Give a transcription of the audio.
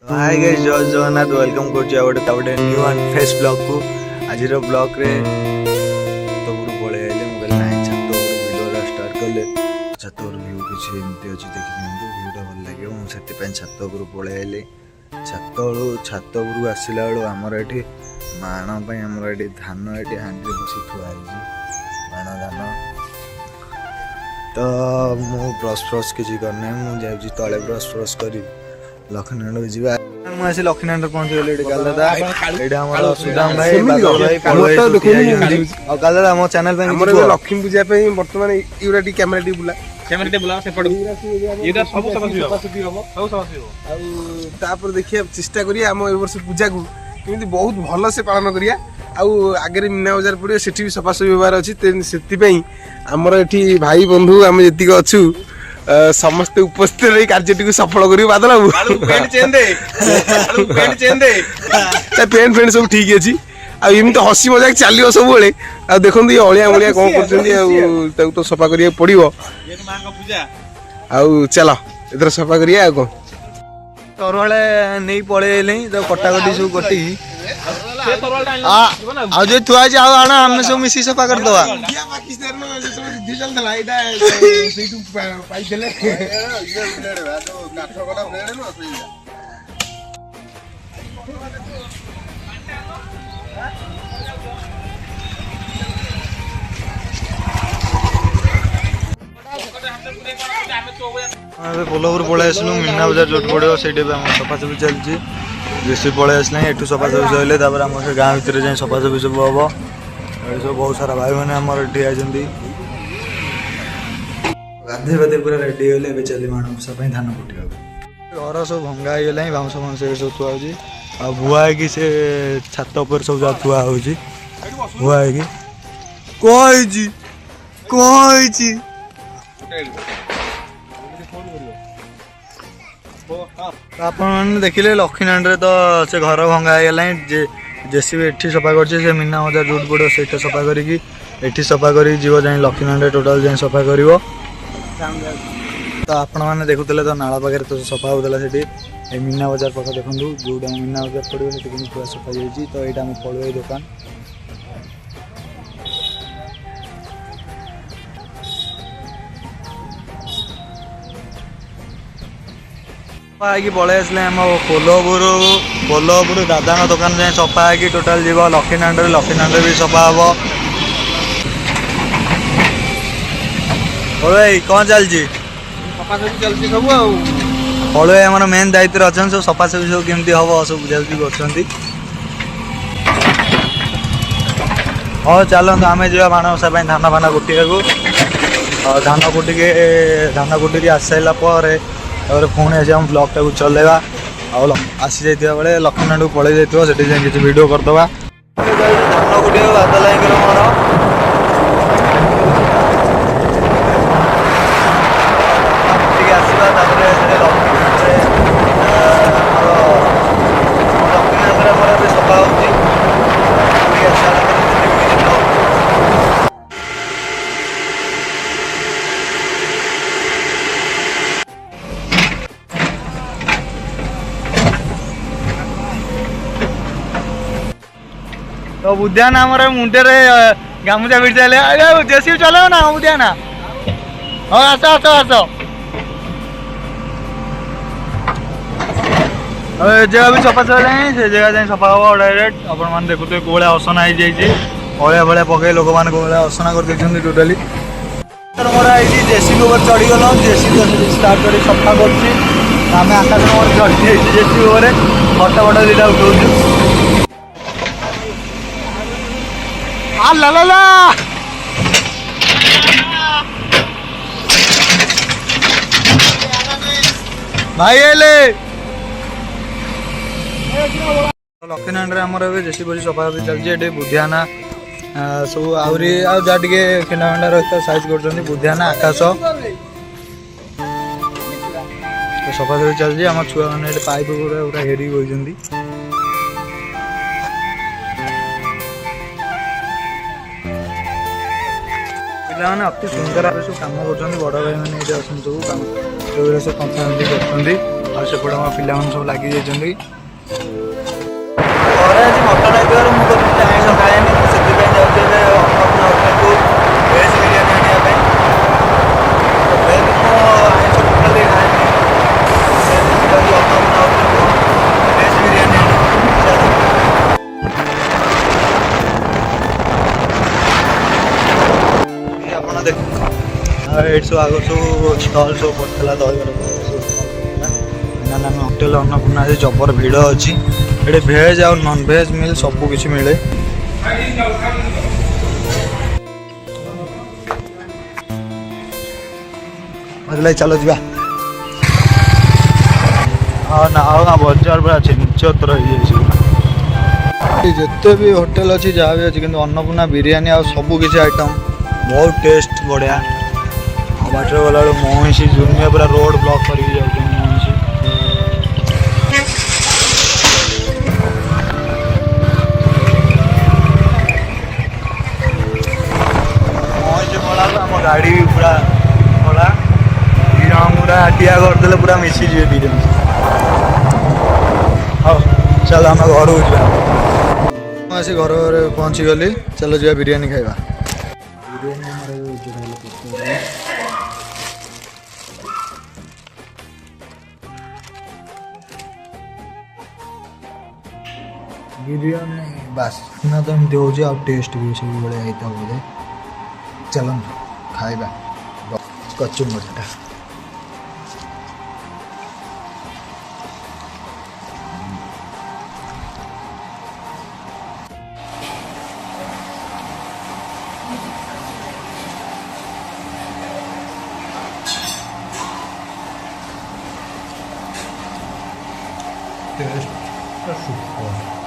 Hi guys जय Jagannath welcome गोटे new and fresh blog को आज ब्लॉग रे छत उपरू पड़े आइले मुझे ना छत वीडियो स्टार्ट कले छत व्यू किसी एमती अच्छी देखी भिडियो भल लगे मुझे छत उपरू पड़े आइले छत उपरू आसला बेलू आमर ये माण आमर ये धान ये हांडी बस थुआ माण धान तो मु ब्रश फ्रश किसी करना मुझे तले ब्रश फ्रश करी लखनऊ जीवा मुझे लखनऊ पहुंची गली काल दादा ये सुदाम भाई बादल भाई काल दादा मो चैनल पे लक्ष्मी पूजा पे वर्तमान यूरा कैमेरा बुला देखिए चेष्टा करिया हम ए वर्ष पूजा को केमिति बहुत भल से पालन करिया आगे मीना बजार पड़े से सफासफी होबार अच्छी से आमर ये भाई बंधु आम जी अच्छू समस्ते उपस्थित रही कार्य सफल कर बादल बाबू पेंट फेंट सब ठीक अच्छी आम तो हसी मजाक चलो सब देखो ये अलिया मलिया कौन कर तो सफा करा पड़ो चल एथर सफा करिया कौन तरवाले नहीं पड़े तो कटाकटी सब कटी जो थुआ आम सब मिसी सफा करदवा कोल्हापुर पलि आसलु मीना बजार जो पड़ो से सफासफी चलती बेसी पलि आसला एठू सफासफी सैले आम से गाँव भितर जाए सफासफी सब हम सब बहुत सारा भाई मैंने आमर ठिया गाधे बाधे पूरा रेडी होले चली माणसा धान कुटा घर सब भंगा होगा बाउंश फाउंश सब थुआ हो भुआ है से छात पर सब जहाँ थुआ हो भुआ है आपने देखिले लखीनांड तो से घर भंगा होगा जेसीबी एठी सफा कर मीना बजार रोड पड़ो से सफा करी सफा कर जीव जाए लखीनांड टोटाल जाए सफा कर तो आपण मैंने देखुले तो नाला पाखे तो सफा होता से मीना बजार पाख देखो जो मीना बजार पड़ो पूरा सफा जाइए तो यहाँ आम पड़ो दुकान पलि आसले आम कोल्हापुर दादा दुकान जाए सफा है टोटाल जीव लखीनांड भी सफा हम भाई कौन चलती चलती सब हलुआ आम मेन दायित्व अच्छा सब सफासफी सब केमती हम सब बुझाबुझी कर हाँ चलते आम जा माणसा धान फान कुटा धान कुटिक आस सारा पुणी आस ब्लॉग टाक चलेगा आसी जाइए बेले लखीनांड पलि जाइए से किसी वीडियो करदे धान कुटिया बादल मोर तो बुद्धियाना आमर मुंडे गामुचा भिड़ चले जेसीबी चलो ना बुद्धियाना हाँ आस आस आस जगह भी सफा चल से जगह जाए सफा हम डायरेक्ट आपण देखुए कौन असना हो जाए अलिया भाया पकई लोक मैंने कौन असना कर टोटाली मोर ये जेसीबी ऊपर चढ़ीगल जेसीबी स्टार्ट कर सफा करें आकाश मोर चढ़ी जेसीबी उपर फटो फटो दुटा उठाऊ ला ला ला भाई लखीनांड आमर जेसी बसी सफा चलती बुधियाना सब आहरी जहाँ टे केनामेंडा रही साइज कर बुधियाना आकाश सफासफी चलती आम छुआ मैंने पाइप पूरा हेरी बोलती पिलाने अति सुंदर भाव सब कम कर बड़ भाई मैंने सब कम सब कंफर्म कर ଆଉ ସେପଟେ ଆମ ପିଲାମାନେ ସବୁ ଲାଗି ଯାଇଛନ୍ତି। ଘରେ ଆଜି ମଟନ୍ ହେଇଥିବାରୁ ମୁଁ କହୁଥିଲି ଆଇଁଷ ଖାଏନି, ମୁଁ ସେଥିପାଇଁ ଯାଉଛି ଏବେ ଅନ୍ନପୂର୍ଣ୍ଣା ହୋଟେଲକୁ ଭେଜ୍ ବିରିୟାନୀ ଆଣିବା ପାଇଁ। ଯେହେତୁ ମୁଁ ଆଇଁଷ ଟୋଟାଲି ଖାଏନି, ସେଥିପାଇଁ ଯାଉଛି ଅନ୍ନପୂର୍ଣ୍ଣା ହୋଟେଲକୁ ଭେଜ୍ ବିରିୟାନୀ ଆଣିବା। ଆପଣ ଦେଖ ଏଇଠି ସବୁ ଆଗରୁ ସବୁ ଷ୍ଟଲ୍ ସବୁ ପଡ଼ିଥିଲା, ଦହିବରା ସବୁ ପଡ଼ିଥିଲା। ଫାଇନାଲ୍ ଆମେ ହୋଟେଲ ଅନ୍ନପୂର୍ଣ୍ଣା ଆଜି ଜବର ଭିଡ଼ ଅଛି। ଏଠି ଭେଜ୍ ଆଉ ନନ୍ ଭେଜ୍ ମିଲ୍ ସବୁ କିଛି ମିଳେ। ବୁଝିଲା, ଚାଲ ଯିବା। ହଁ ନା ଆଉ ନା ବଜାର ପୁରା ଛିଞ୍ଚତ୍ର ହେଇଯାଇଛି। ଯେତେ ବି ହୋଟେଲ ଅଛି ଯାହା ବି ଅଛି, କିନ୍ତୁ ଅନ୍ନପୂର୍ଣ୍ଣା ବିରିୟାନୀ ଆଉ ସବୁ କିଛି ଆଇଟମ୍ ବହୁତ ଟେଷ୍ଟ ବଢ଼ିଆ। ଆଉ ବାଟରେ ଗଲାବେଳକୁ ମଇଁଷି ଜୁନିଆ ପୁରା ରୋଡ଼ ବ୍ଲକ୍ କରିକି ଯାଉଛନ୍ତି ମଇଁଷି। ମଇଁଷି ପଳାକୁ ଆମ ଗାଡ଼ି ବି ପୁରା ପଳା। ଦି ଜଣ ପୁରା ଠିଆ କରିଦେଲେ ପୁରା ମିଶିଯିବେ ଦି ଜଣ। ହଉ ଚାଲ ଆମେ ଘରକୁ ଯିବା। ମୁଁ ଆସି ଘରେ ପହଞ୍ଚିଗଲି, ଚାଲ ଯିବା ବିରିୟାନୀ ଖାଇବା। ବିରିୟାନୀ ଆମର ବିରିୟାନୀ ବାସ୍ନା ତ ଏମିତି ହେଉଛି, ଆଉ ଟେଷ୍ଟ ବି ସେଇଭଳିଆ ହେଇଥାଉ ବୋଧେ। ଚାଲନ୍ତୁ ଖାଇବା କଚୁମ୍ବରଟା। Test super.